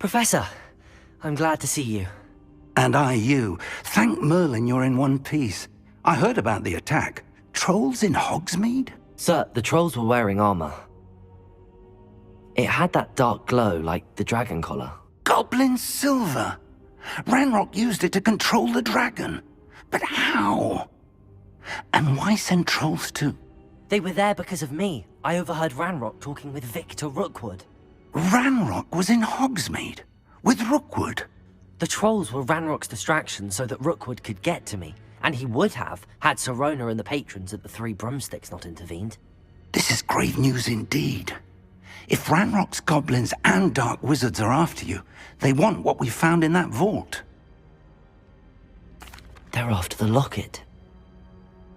Professor, I'm glad to see you. And I you. Thank Merlin you're in one piece. I heard about the attack. Trolls in Hogsmeade? Sir, the trolls were wearing armor. It had that dark glow like the dragon collar. Goblin silver! Ranrock used it to control the dragon. But how? And why send trolls to... They were there because of me. I overheard Ranrock talking with Victor Rookwood. Ranrock was in Hogsmeade? With Rookwood? The trolls were Ranrock's distraction so that Rookwood could get to me. And he would have, had Sirona and the patrons at the Three Broomsticks not intervened. This is grave news indeed. If Ranrock's goblins and dark wizards are after you, they want what we found in that vault. They're after the locket.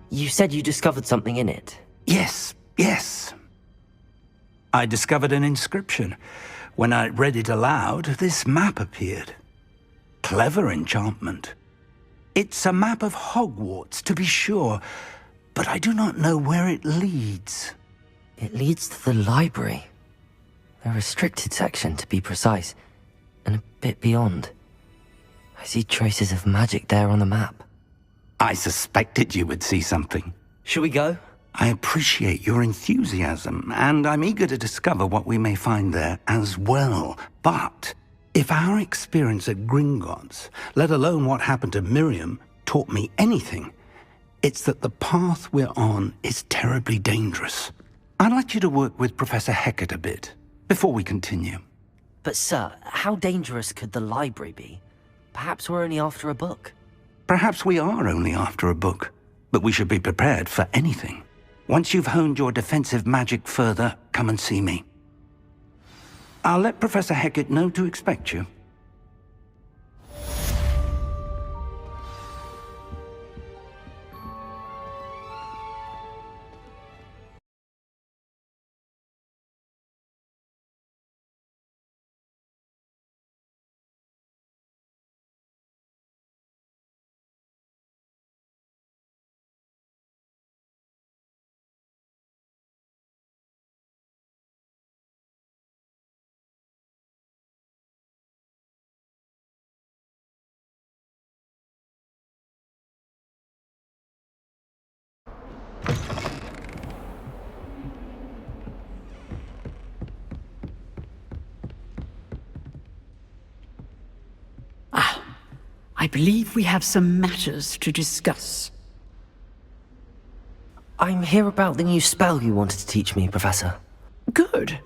You said you discovered something in it. Yes. I discovered an inscription. When I read it aloud, this map appeared. Clever enchantment. It's a map of Hogwarts, to be sure, but I do not know where it leads. It leads to the library. A restricted section, to be precise, and a bit beyond. I see traces of magic there on the map. I suspected you would see something. Shall we go? I appreciate your enthusiasm, and I'm eager to discover what we may find there as well. But if our experience at Gringotts, let alone what happened to Miriam, taught me anything, it's that the path we're on is terribly dangerous. I'd like you to work with Professor Hecat a bit, before we continue. But sir, how dangerous could the library be? Perhaps we're only after a book. Perhaps we are only after a book, but we should be prepared for anything. Once you've honed your defensive magic further, come and see me. I'll let Professor Hecat know to expect you. I believe we have some matters to discuss. I'm here about the new spell you wanted to teach me, Professor. Good.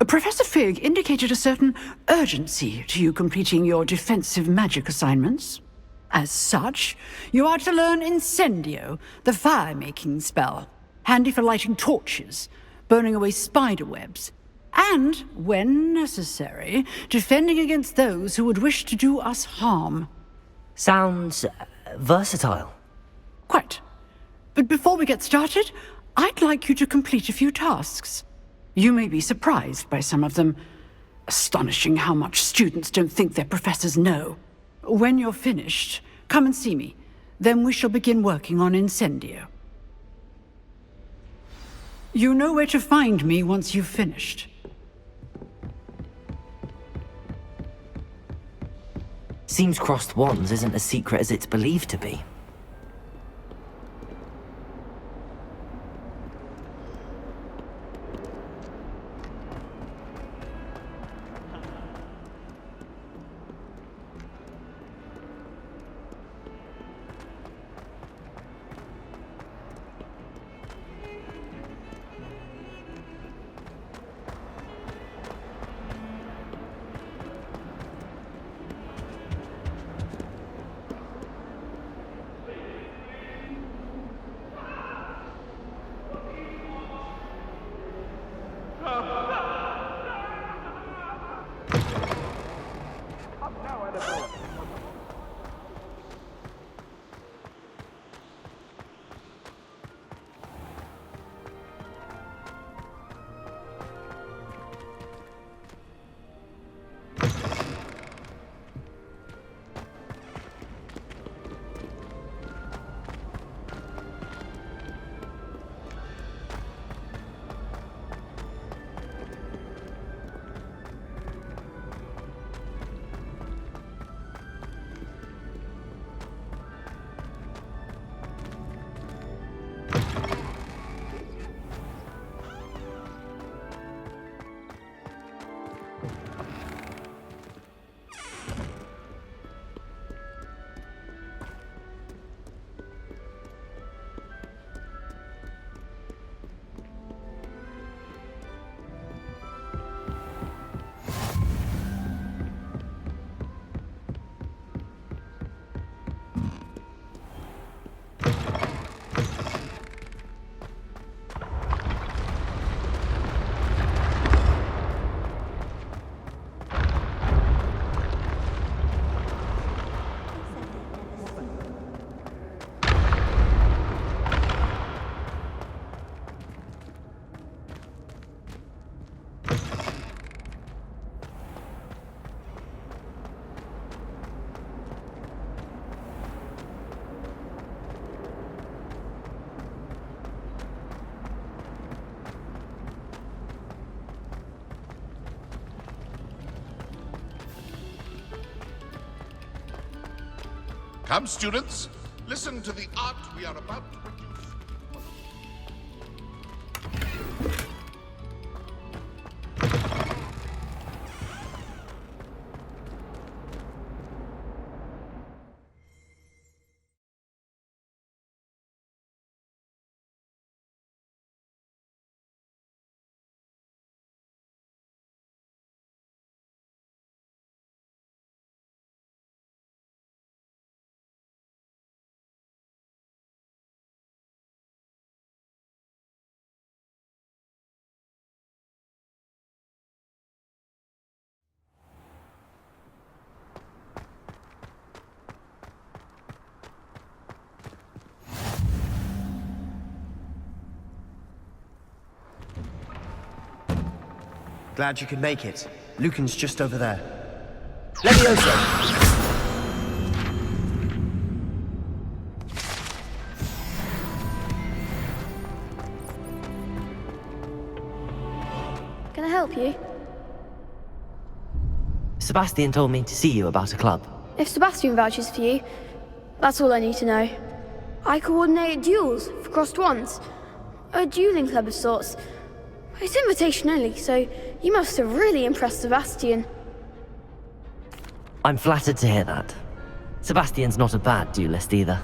Professor Fig indicated a certain urgency to you completing your defensive magic assignments. As such, you are to learn Incendio, the fire-making spell, handy for lighting torches, burning away spider webs, and, when necessary, defending against those who would wish to do us harm. Sounds versatile. Quite. But before we get started, I'd like you to complete a few tasks. You may be surprised by some of them. Astonishing how much students don't think their professors know. When you're finished, come and see me. Then we shall begin working on Incendio. You know where to find me once you've finished. Seems crossed wands isn't as secret as it's believed to be. Come, students, listen to the art we are about to produce. Glad you could make it. Lucan's just over there. Levioso! Can I help you? Sebastian told me to see you about a club. If Sebastian vouches for you, that's all I need to know. I coordinate duels for crossed wands. A dueling club of sorts. It's invitation only, so you must have really impressed Sebastian. I'm flattered to hear that. Sebastian's not a bad duelist either.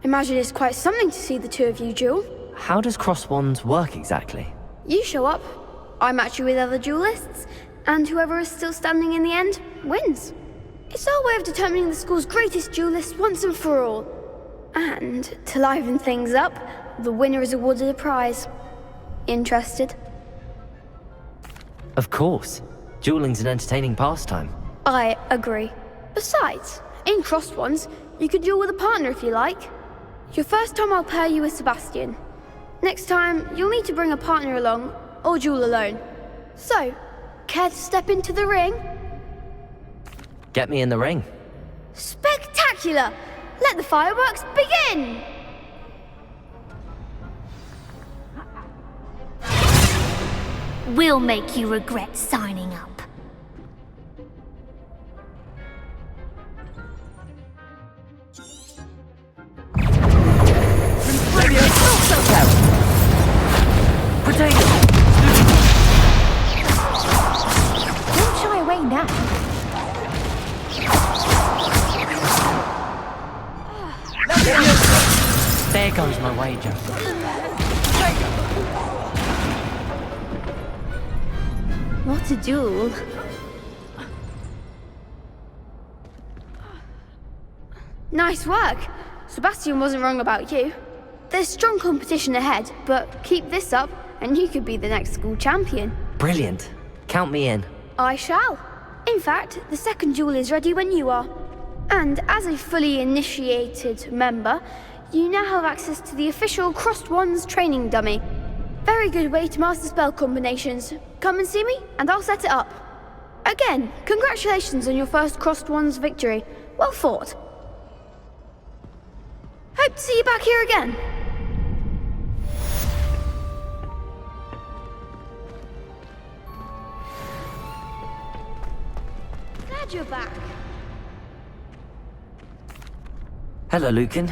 Imagine it's quite something to see the two of you duel. How does cross wands work exactly? You show up, I match you with other duelists, and whoever is still standing in the end wins. It's our way of determining the school's greatest duelist once and for all. And to liven things up, the winner is awarded a prize. Interested? Of course. Dueling's an entertaining pastime. I agree. Besides, in crossed ones, you could duel with a partner if you like. Your first time I'll pair you with Sebastian. Next time, you'll need to bring a partner along, or duel alone. So, care to step into the ring? Get me in the ring. Spectacular! Let the fireworks begin! We'll make you regret signing up. Potato! Don't shy away now. There goes my wager. What a duel. Nice work. Sebastian wasn't wrong about you. There's strong competition ahead, but keep this up and you could be the next school champion. Brilliant. Count me in. I shall. In fact, the second duel is ready when you are. And as a fully initiated member, you now have access to the official Crossed Wands training dummy. Very good way to master spell combinations. Come and see me, and I'll set it up. Again, congratulations on your first Crossed Wands victory. Well fought. Hope to see you back here again. Glad you're back. Hello, Lucan.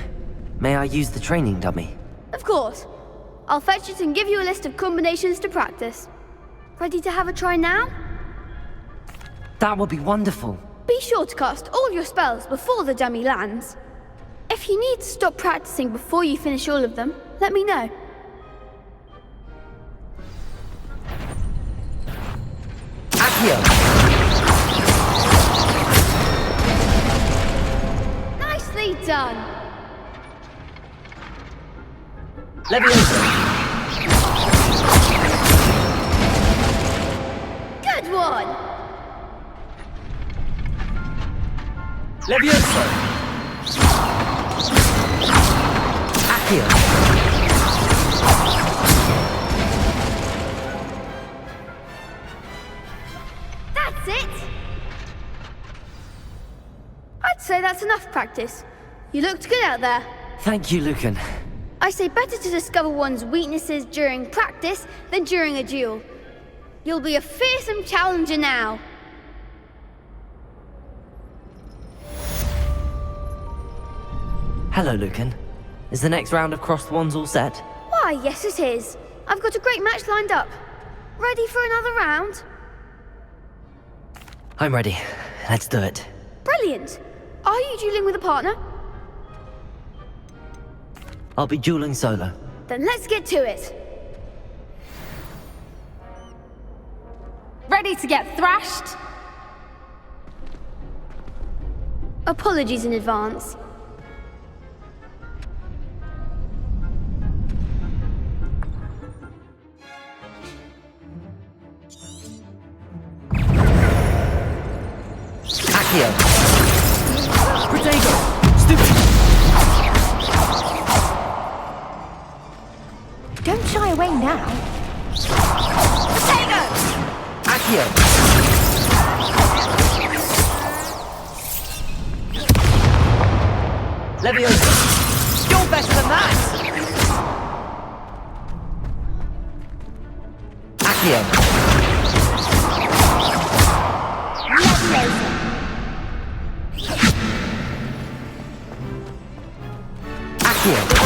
May I use the training dummy? Of course. I'll fetch it and give you a list of combinations to practice. Ready to have a try now? That would be wonderful. Be sure to cast all your spells before the dummy lands. If you need to stop practicing before you finish all of them, let me know. Accio! Nicely done! Leviosa! Good one! Leviosa! Accio! That's it! I'd say that's enough practice. You looked good out there. Thank you, Lucan. I say better to discover one's weaknesses during practice than during a duel. You'll be a fearsome challenger now. Hello, Lucan. Is the next round of crossed wands all set? Why, yes it is. I've got a great match lined up. Ready for another round? I'm ready. Let's do it. Brilliant. Are you dueling with a partner? I'll be dueling solo. Then let's get to it. Ready to get thrashed? Apologies in advance. Accio! Protego! Stupid! Don't shy away now. Potato! Accio! Leviosa! You're better than that! Accio! Accio!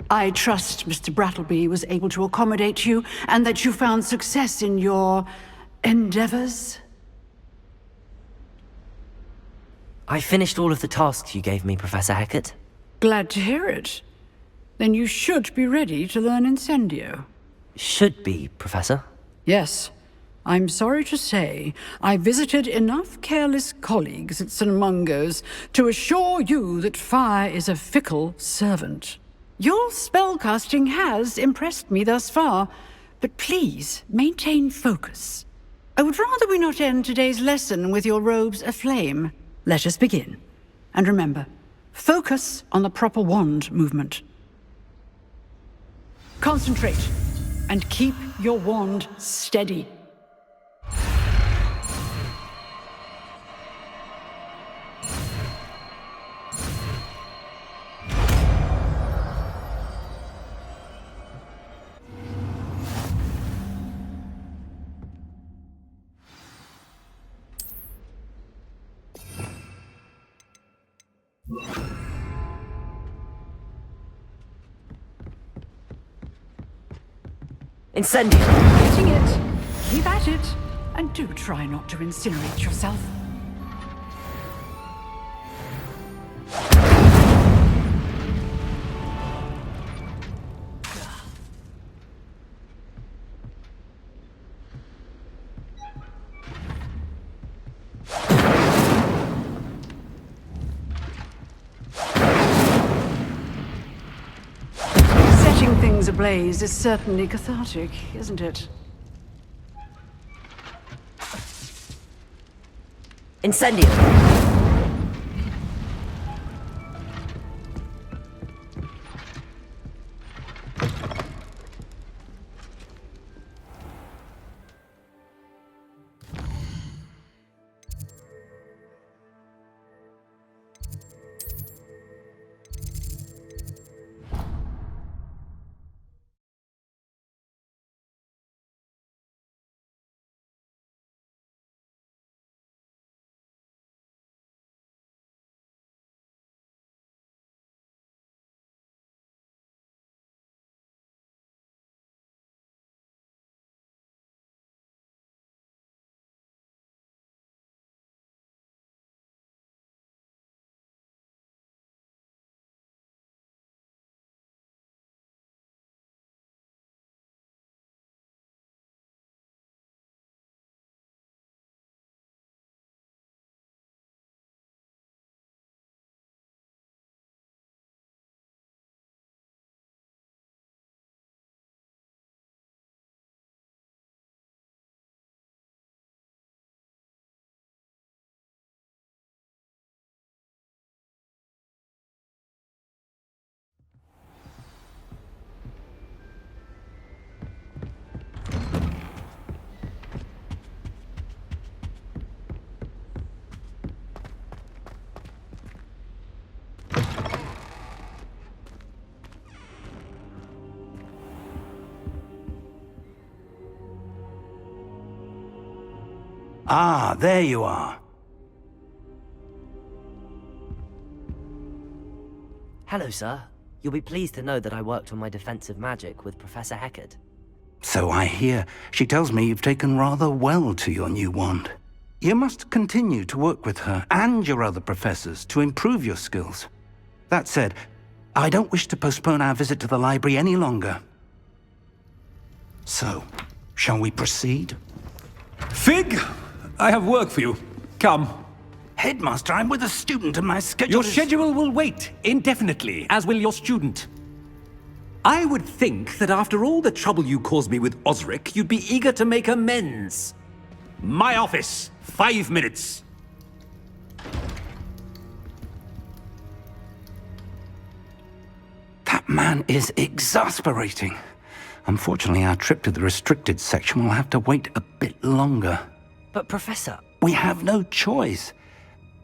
I trust Mr. Brattleby was able to accommodate you, and that you found success in your endeavors. I finished all of the tasks you gave me, Professor Hecat. Glad to hear it. Then you should be ready to learn Incendio. Should be, Professor. Yes. I'm sorry to say, I visited enough careless colleagues at St. Mungo's to assure you that fire is a fickle servant. Your spellcasting has impressed me thus far, but please maintain focus. I would rather we not end today's lesson with your robes aflame. Let us begin. And remember, focus on the proper wand movement. Concentrate, and keep your wand steady. Incendio! Getting it. Keep at it. And do try not to incinerate yourself. Setting things ablaze is certainly cathartic, isn't it? Incendio! Ah, there you are. Hello, sir. You'll be pleased to know that I worked on my defensive magic with Professor Heckard. So I hear. She tells me you've taken rather well to your new wand. You must continue to work with her and your other professors to improve your skills. That said, I don't wish to postpone our visit to the library any longer. So, shall we proceed? Fig, I have work for you. Come. Headmaster, I'm with a student and my schedule Your is... schedule will wait indefinitely, as will your student. I would think that after all the trouble you caused me with Osric, you'd be eager to make amends. My office, 5 minutes. That man is exasperating. Unfortunately, our trip to the restricted section will have to wait a bit longer. But Professor... We have no choice.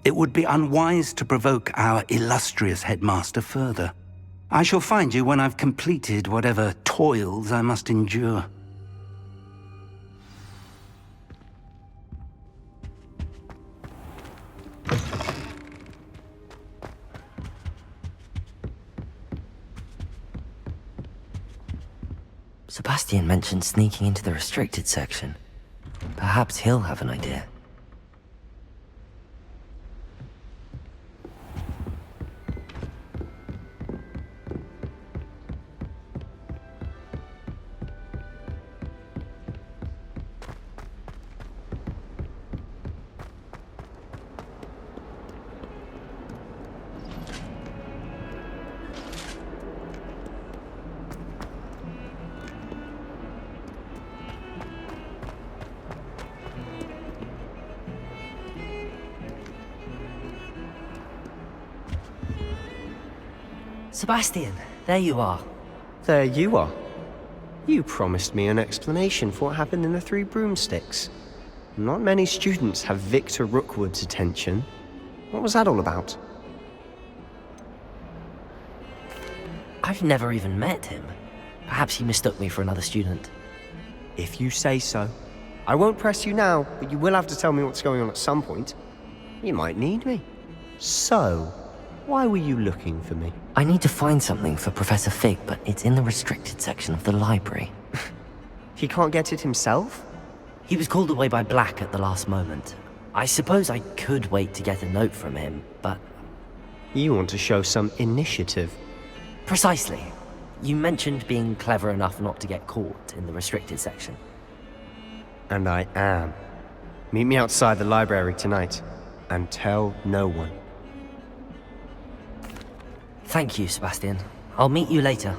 It would be unwise to provoke our illustrious headmaster further. I shall find you when I've completed whatever toils I must endure. Sebastian mentioned sneaking into the restricted section. Perhaps he'll have an idea. Sebastian, there you are. There you are. You promised me an explanation for what happened in the Three Broomsticks. Not many students have Victor Rookwood's attention. What was that all about? I've never even met him. Perhaps he mistook me for another student. If you say so. I won't press you now, but you will have to tell me what's going on at some point. You might need me. So, why were you looking for me? I need to find something for Professor Fig, but it's in the restricted section of the library. He can't get it himself? He was called away by Black at the last moment. I suppose I could wait to get a note from him, but... You want to show some initiative. Precisely. You mentioned being clever enough not to get caught in the restricted section. And I am. Meet me outside the library tonight, and tell no one. Thank you, Sebastian. I'll meet you later.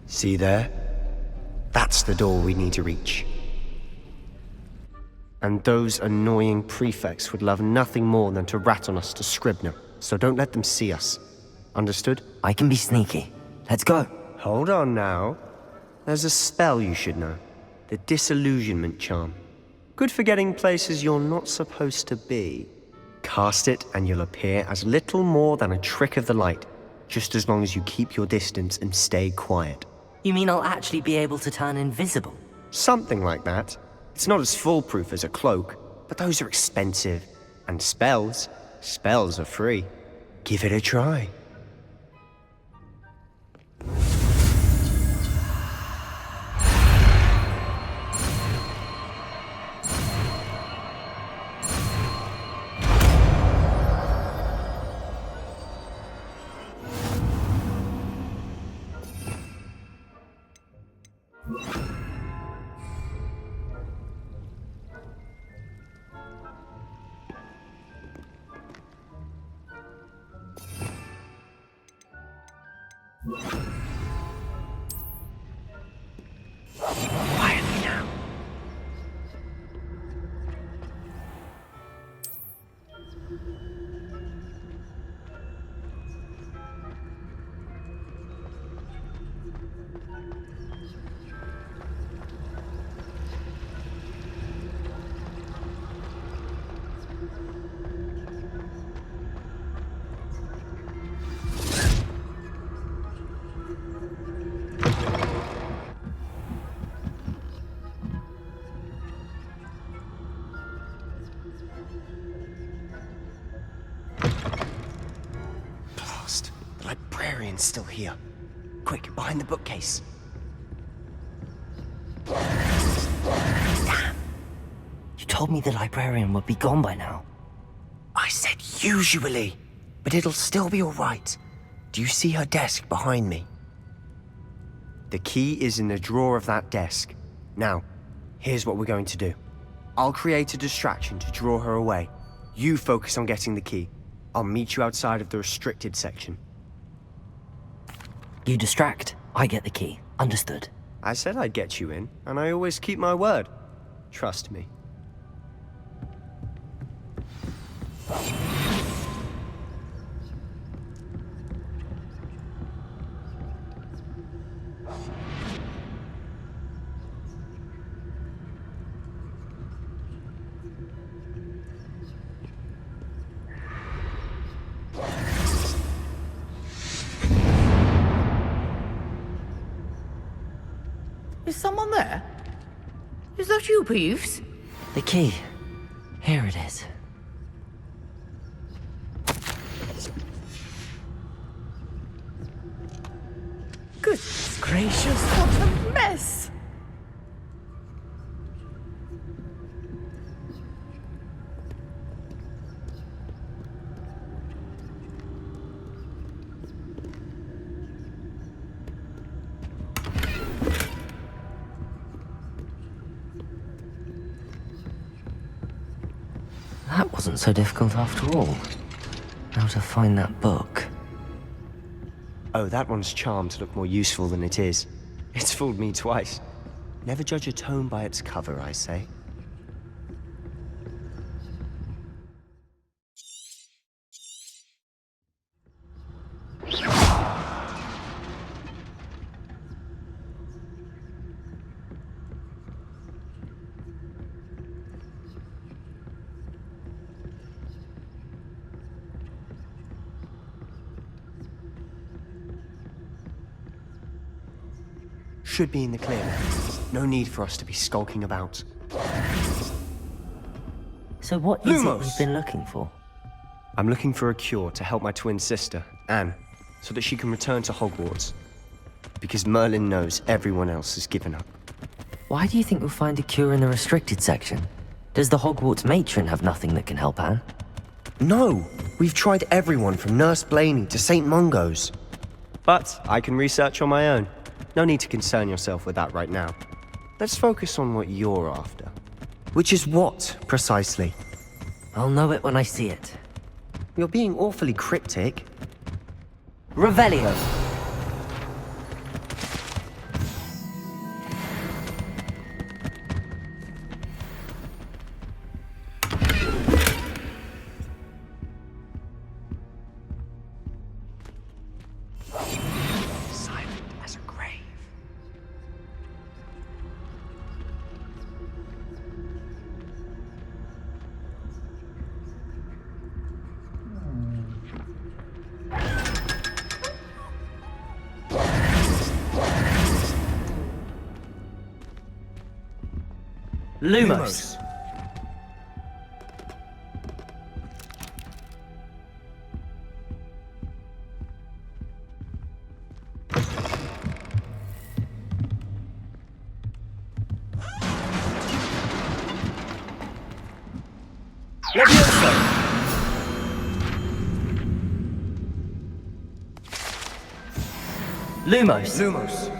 See there? That's the door we need to reach. And those annoying prefects would love nothing more than to rat on us to Scribner, so don't let them see us. Understood? I can be sneaky. Let's go. Hold on now. There's a spell you should know. The Disillusionment Charm. Good for getting places you're not supposed to be. Cast it and you'll appear as little more than a trick of the light, just as long as you keep your distance and stay quiet. You mean I'll actually be able to turn invisible? Something like that. It's not as foolproof as a cloak, but those are expensive. And spells are free. Give it a try. Someone's still here. Quick, behind the bookcase. Damn. You told me the librarian would be gone by now. I said usually, but it'll still be all right. Do you see her desk behind me? The key is in the drawer of that desk. Now, here's what we're going to do. I'll create a distraction to draw her away. You focus on getting the key. I'll meet you outside of the restricted section. You distract, I get the key. Understood. I said I'd get you in, and I always keep my word. Trust me. Is someone there? Is that you, Peeves? The key. Here it is. Goodness gracious, what a mess! That wasn't so difficult after all. How to find that book. Oh, that one's charmed to look more useful than it is. It's fooled me twice. Never judge a tome by its cover, I say. Should be in the clear now. No need for us to be skulking about. So what is Lumos! it you've been looking for? I'm looking for a cure to help my twin sister, Anne, so that she can return to Hogwarts. Because Merlin knows everyone else has given up. Why do you think we'll find a cure in the restricted section? Does the Hogwarts matron have nothing that can help Anne? No! We've tried everyone from Nurse Blaney to St. Mungo's. But I can research on my own. No need to concern yourself with that right now. Let's focus on what you're after. Which is what, precisely? I'll know it when I see it. You're being awfully cryptic. Revelio! Silent as a grave. Lumos! Lumos! Lumos.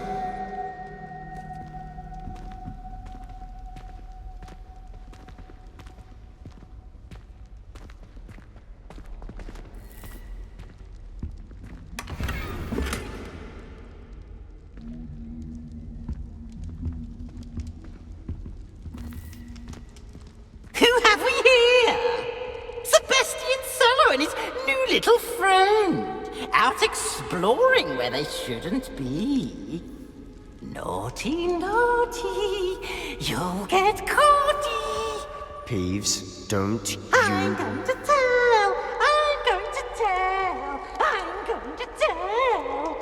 Who have we here? Sebastian Sallow and his new little friend, out exploring where they shouldn't be. Naughty, naughty, you'll get caughty. Peeves, don't you... I'm going to tell, I'm going to tell, I'm going to tell.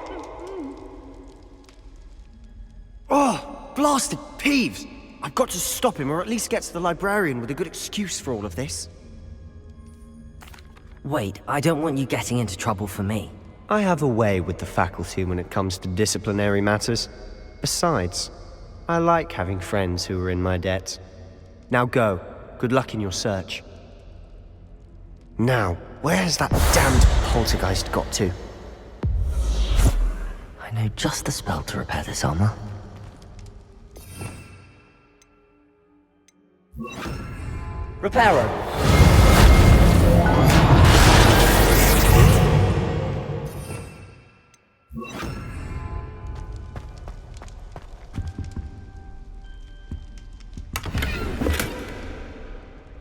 Oh, blasted Peeves! I've got to stop him, or at least get to the librarian with a good excuse for all of this. Wait, I don't want you getting into trouble for me. I have a way with the faculty when it comes to disciplinary matters. Besides, I like having friends who are in my debt. Now go. Good luck in your search. Now, where has that damned poltergeist got to? I know just the spell to repair this armor. Reparo!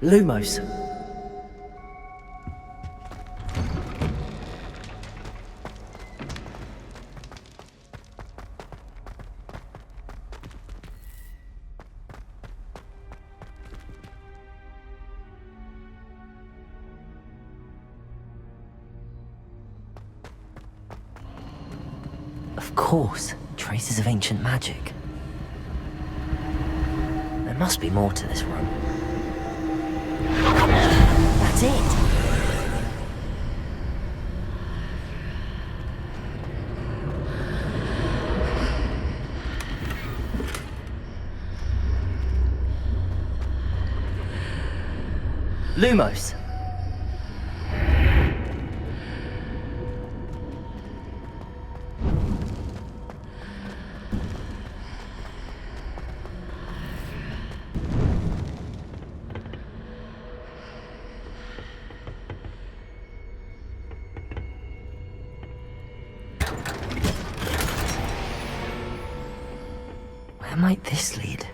Lumos. Of course, traces of ancient magic. There must be more to this room. That's it! Lumos. Where might this lead?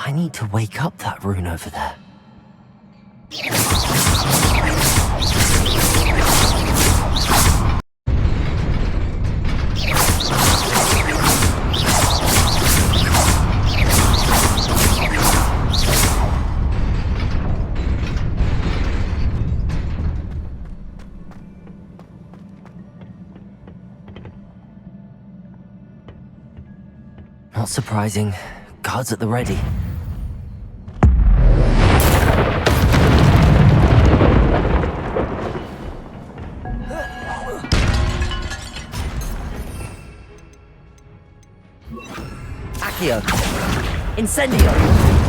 I need to wake up that rune over there. Not surprising. Guards at the ready. Accio. Incendio.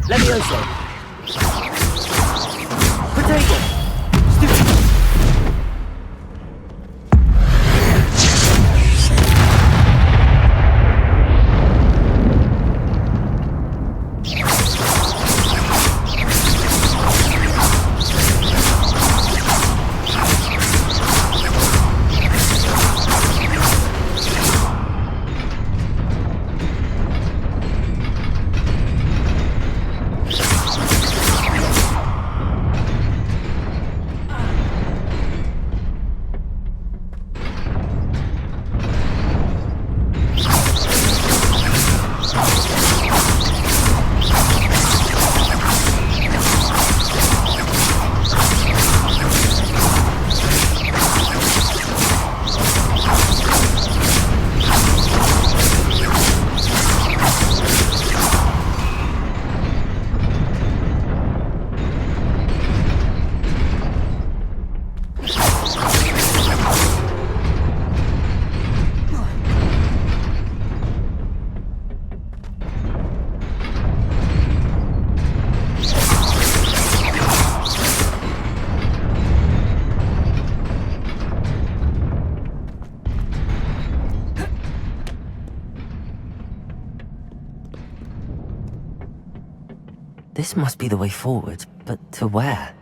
Levioso. Potato. Stupid. This must be the way forward, but to where?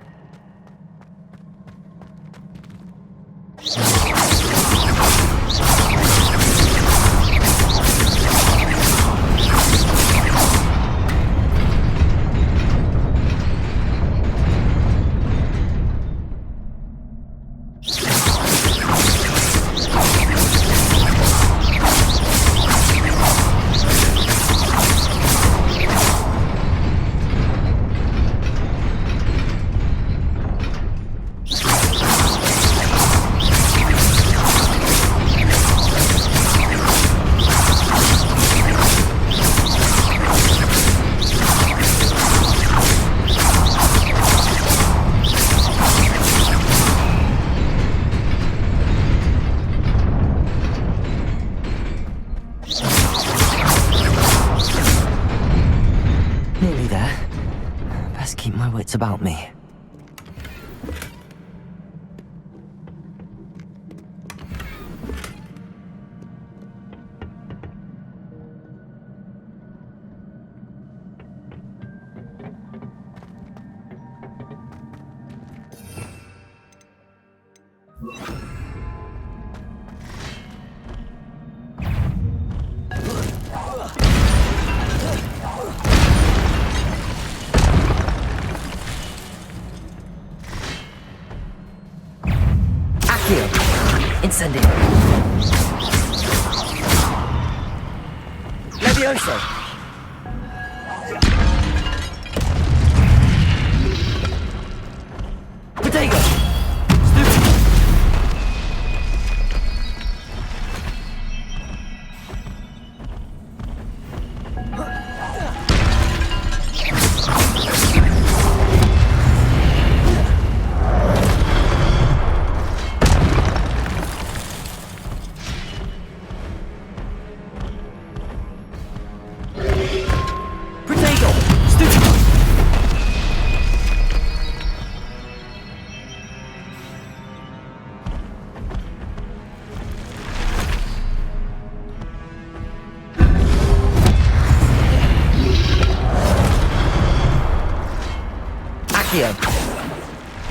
About me. Incendio. Levioso. Potato.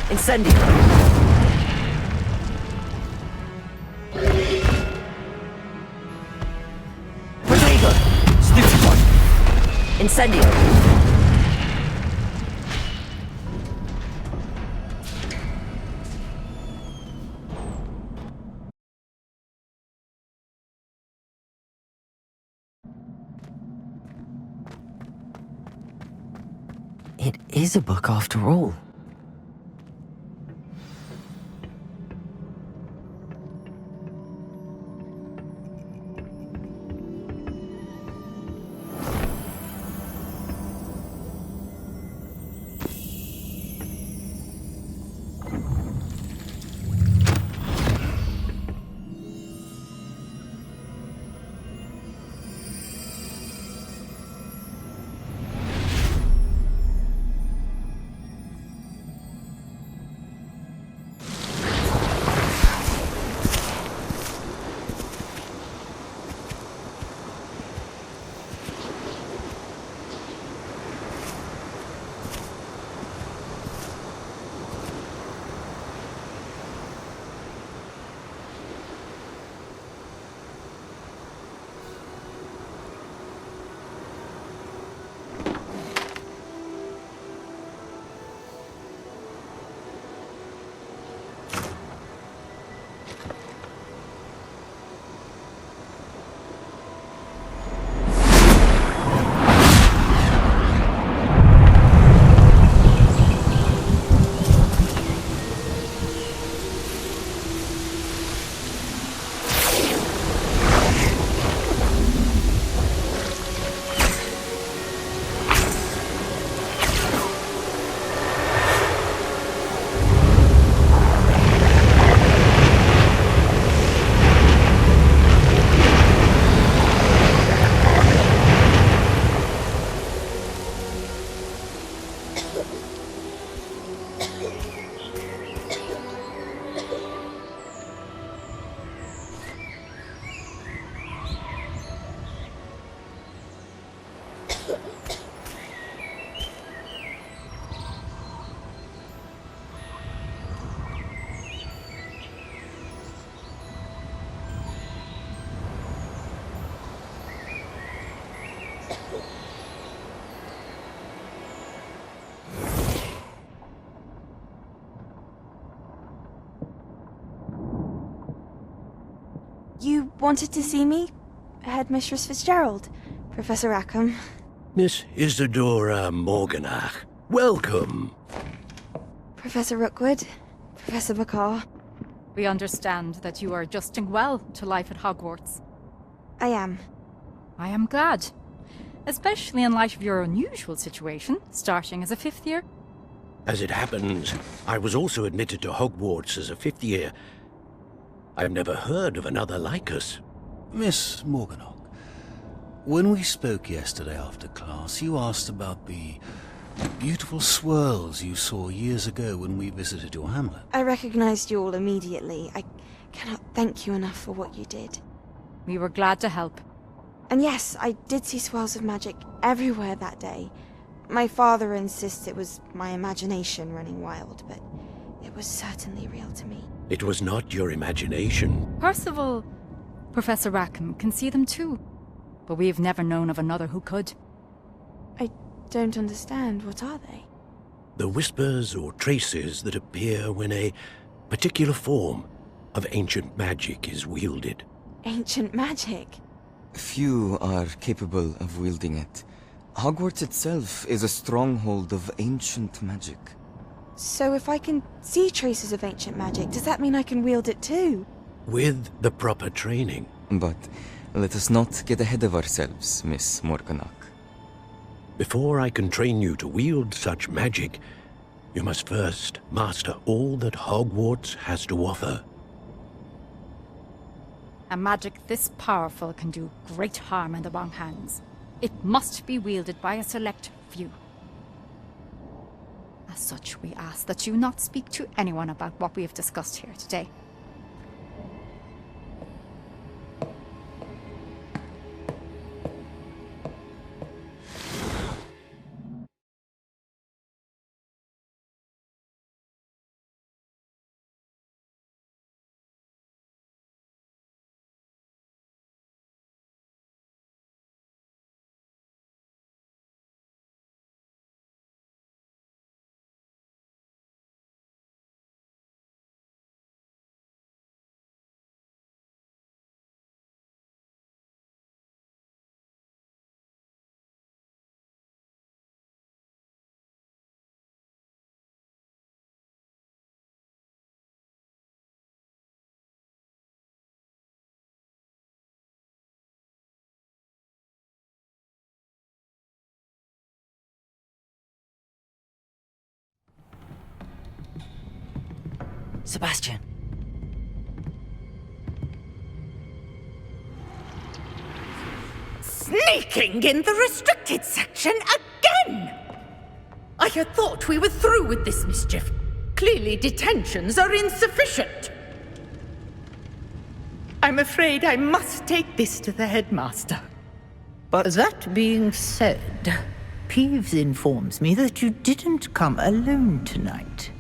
Incendio. Potato. Stupid one. Incendio. It is a book after all. You wanted to see me? Headmistress Fitzgerald? Professor Rackham? Miss Isadora Morganach, welcome. Professor Rookwood? Professor Bakar? We understand that you are adjusting well to life at Hogwarts. I am. I am glad. Especially in light of your unusual situation, starting as a 5th year. As it happens, I was also admitted to Hogwarts as a 5th year. I've never heard of another like us. Miss Morganach, when we spoke yesterday after class, you asked about the beautiful swirls you saw years ago when we visited your hamlet. I recognized you all immediately. I cannot thank you enough for what you did. We were glad to help. And yes, I did see swirls of magic everywhere that day. My father insists it was my imagination running wild, but it was certainly real to me. It was not your imagination. Percival, Professor Rackham can see them too, but we've never known of another who could. I don't understand. What are they? The whispers or traces that appear when a particular form of ancient magic is wielded. Ancient magic? Few are capable of wielding it. Hogwarts itself is a stronghold of ancient magic. So if I can see traces of ancient magic, does that mean I can wield it too? With the proper training. But let us not get ahead of ourselves, Miss Morganach. Before I can train you to wield such magic, you must first master all that Hogwarts has to offer. A magic this powerful can do great harm in the wrong hands. It must be wielded by a select few. As such, we ask that you not speak to anyone about what we have discussed here today. Sebastian. Sneaking in the restricted section again! I had thought we were through with this mischief. Clearly detentions are insufficient. I'm afraid I must take this to the headmaster. But that being said, Peeves informs me that you didn't come alone tonight.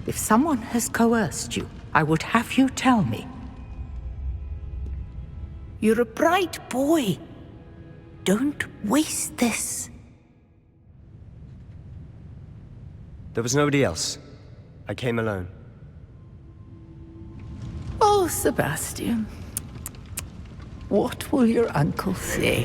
If someone has coerced you, I would have you tell me. You're a bright boy. Don't waste this. there was nobody else. I came alone. Oh, Sebastian. What will your uncle say?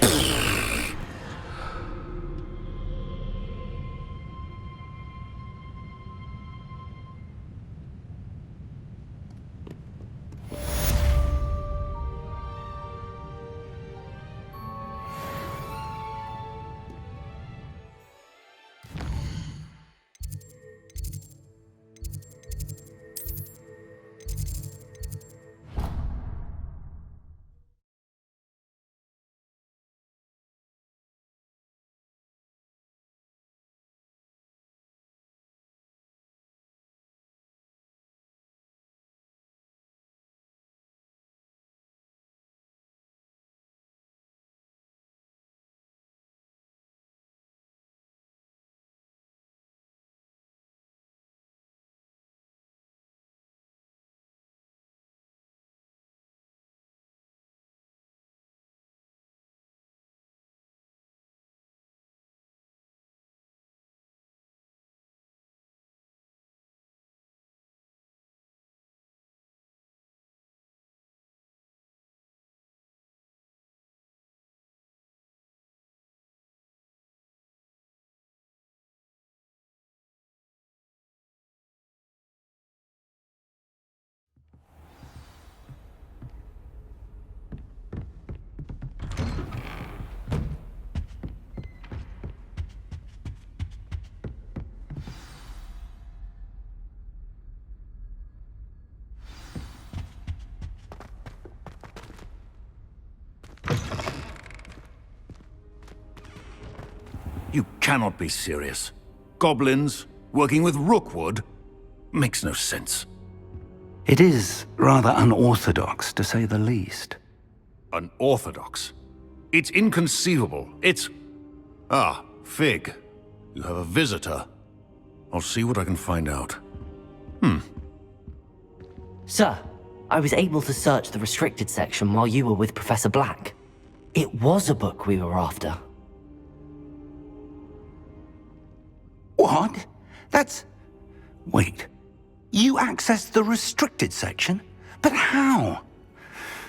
You cannot be serious. Goblins working with Rookwood? Makes no sense. It is rather unorthodox, to say the least. Unorthodox? It's inconceivable. It's... Ah, Fig. You have a visitor. I'll see what I can find out. Sir, I was able to search the restricted section while you were with Professor Black. It was a book we were after. What? That's... Wait. You accessed the restricted section? But how?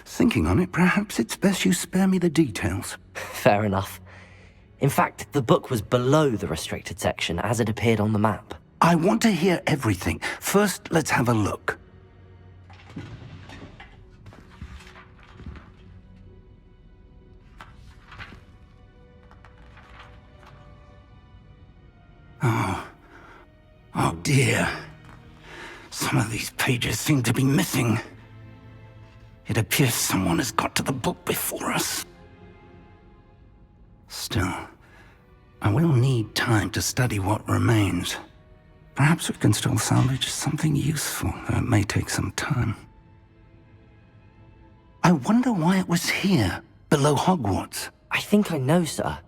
Thinking on it, perhaps it's best you spare me the details. Fair enough. In fact, the book was below the restricted section as it appeared on the map. I want to hear everything. First, let's have a look. Oh dear. Some of these pages seem to be missing. It appears someone has got to the book before us. Still, I will need time to study what remains. Perhaps we can still salvage something useful, though it may take some time. I wonder why it was here, below Hogwarts. I think I know, sir.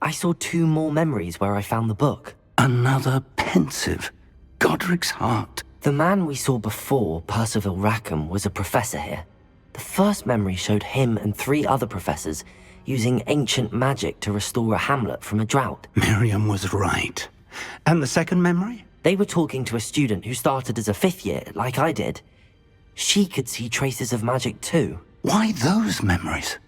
I saw 2 more memories where I found the book. Another pensive. Godric's heart. The man we saw before, Percival Rackham, was a professor here. The first memory showed him and 3 other professors using ancient magic to restore a hamlet from a drought. Miriam was right. And the second memory? They were talking to a student who started as a 5th year, like I did. She could see traces of magic too. Why those memories?